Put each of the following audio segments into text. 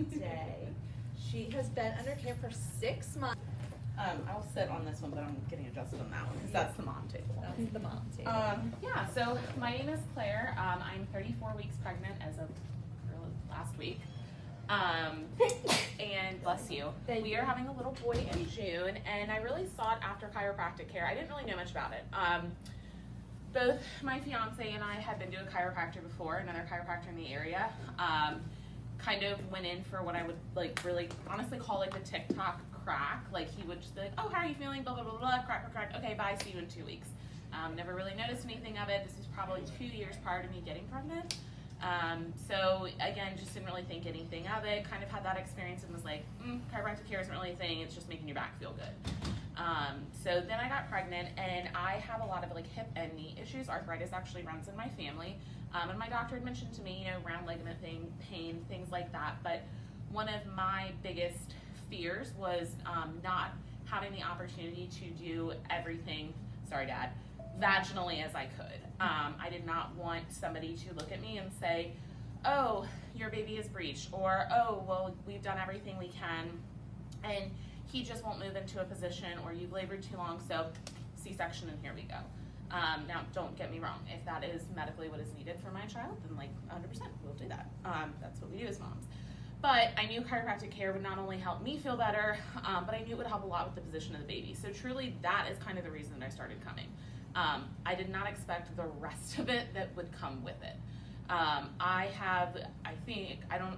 today. She has been under care for 6 months. I'll sit on this one, but I'm getting adjusted on that one because that's the mom table. That's the mom table. Yeah, so my name is Claire. I'm 34 weeks pregnant as of last week. And bless you. We are having a little boy in June, and I really sought after chiropractic care. I didn't really know much about it. Both my fiance and I had been to a chiropractor before, another chiropractor in the area. Kind of went in for what I would like really honestly call like the TikTok crack. Like he would just be like, oh, how are you feeling? Blah, blah, blah, blah, crack, crack, crack. Okay, bye, see you in 2 weeks. Never really noticed anything of it. This was probably 2 years prior to me getting pregnant. So again, just didn't really think anything of it. Kind of had that experience and was like, chiropractic care isn't really a thing. It's just making your back feel good. So then I got pregnant, and I have a lot of like hip and knee issues. Arthritis actually runs in my family. And my doctor had mentioned to me, round ligament pain, things like that. But one of my biggest fears was not having the opportunity to do everything, sorry Dad, vaginally as I could. I did not want somebody to look at me and say, oh, your baby is breech, or oh, well, we've done everything we can, and he just won't move into a position, or you've labored too long, so C-section and here we go. Now, don't get me wrong. If that is medically what is needed for my child, then like 100% we'll do that. That's what we do as moms. But I knew chiropractic care would not only help me feel better, but I knew it would help a lot with the position of the baby. So truly, that is kind of the reason that I started coming. I did not expect the rest of it that would come with it.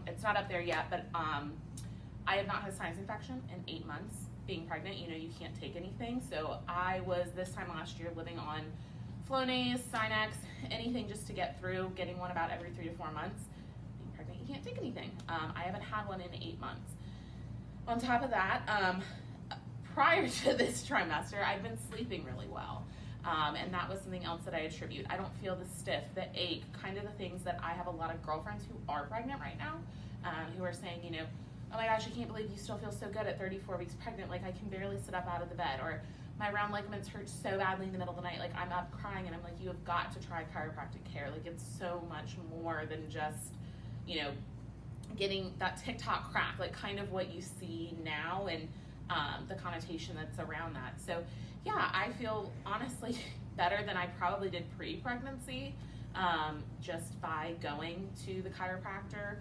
It's not up there yet, but I have not had a sinus infection in 8 months. Being pregnant, you can't take anything. So I was this time last year living on Flonase, Sinex, anything just to get through, getting one about every 3 to 4 months. Being pregnant, you can't take anything. I haven't had one in 8 months. On top of that, prior to this trimester, I've been sleeping really well. And that was something else that I attribute. I don't feel the stiff, the ache, kind of the things that I have a lot of girlfriends who are pregnant right now, who are saying, oh my gosh, I can't believe you still feel so good at 34 weeks pregnant. Like I can barely sit up out of the bed, or my round ligaments hurt so badly in the middle of the night. Like I'm up crying, and I'm like, you have got to try chiropractic care. Like it's so much more than just, getting that TikTok crack, like kind of what you see now and the connotation that's around that. So yeah, I feel honestly better than I probably did pre-pregnancy, just by going to the chiropractor.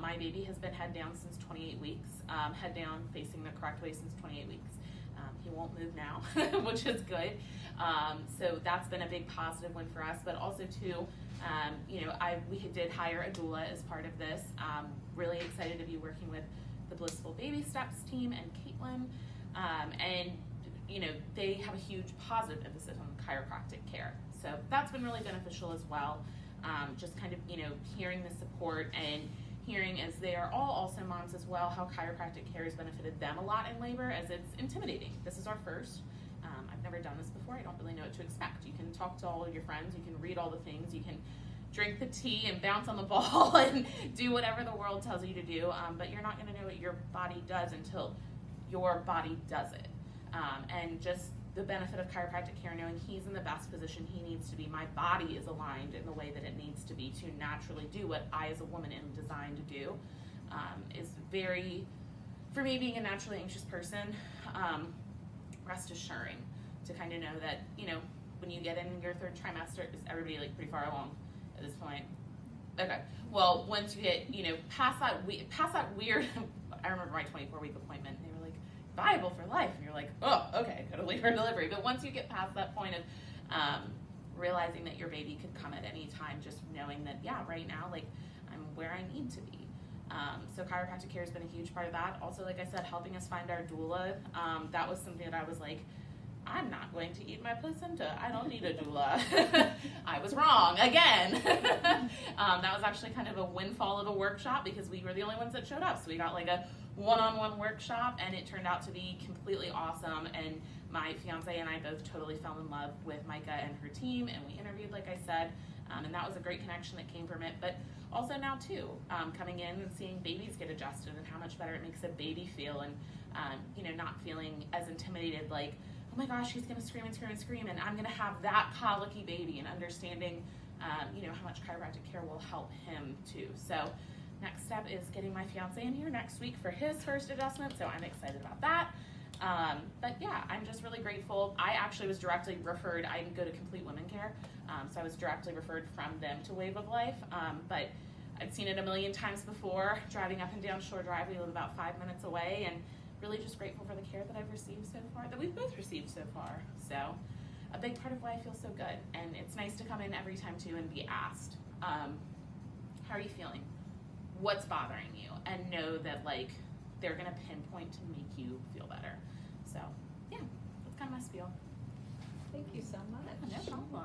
My baby has been head down since 28 weeks, head down facing the correct way since 28 weeks. He won't move now, which is good. So that's been a big positive win for us, but also too, we did hire a doula as part of this. Really excited to be working with the Blissful Baby Steps team and Caitlin. And they have a huge positive emphasis on chiropractic care. So that's been really beneficial as well. Just kind of, hearing the support and hearing, as they are all also moms as well, how chiropractic care has benefited them a lot in labor, as it's intimidating. This is our first. I've never done this before. I don't really know what to expect. You can talk to all of your friends. You can read all the things. You can drink the tea and bounce on the ball and do whatever the world tells you to do, but you're not going to know what your body does until your body does it. And just the benefit of chiropractic care, knowing he's in the best position he needs to be, my body is aligned in the way that it needs to be to naturally do what I as a woman am designed to do, is very, for me being a naturally anxious person, rest assuring to kind of know that, when you get in your 3rd trimester, is everybody like pretty far along at this point? Okay, well, once you get, past that weird, I remember my 24-week appointment, they were like, viable for life, and you're like, oh, okay, go to labor and delivery. But once you get past that point of realizing that your baby could come at any time, just knowing that, yeah, right now, like, I'm where I need to be. So chiropractic care has been a huge part of that. Also, like I said, helping us find our doula. That was something that I was like, I'm not going to eat my placenta. I don't need a doula. I was wrong again. That was actually kind of a windfall of a workshop because we were the only ones that showed up. So we got like a one-on-one workshop, and it turned out to be completely awesome. And my fiance and I both totally fell in love with Micah and her team, and we interviewed, like I said, and that was a great connection that came from it. But also now too, coming in and seeing babies get adjusted and how much better it makes a baby feel, and not feeling as intimidated, like, oh my gosh, he's gonna scream and scream and scream, and I'm gonna have that colicky baby, and understanding, how much chiropractic care will help him too. So next step is getting my fiance in here next week for his first adjustment, so I'm excited about that. But yeah, I'm just really grateful. I actually was directly referred, I go to Complete Women Care, so I was directly referred from them to Wave of Life, but I'd seen it a million times before, driving up and down Shore Drive. We live about 5 minutes away, and really just grateful for the care that I've received so far, that we've both received so far. So a big part of why I feel so good, and it's nice to come in every time too and be asked, how are you feeling? What's bothering you? And know that like they're gonna pinpoint to make you feel better. So yeah, that's kind of my spiel. Thank you so much. No problem.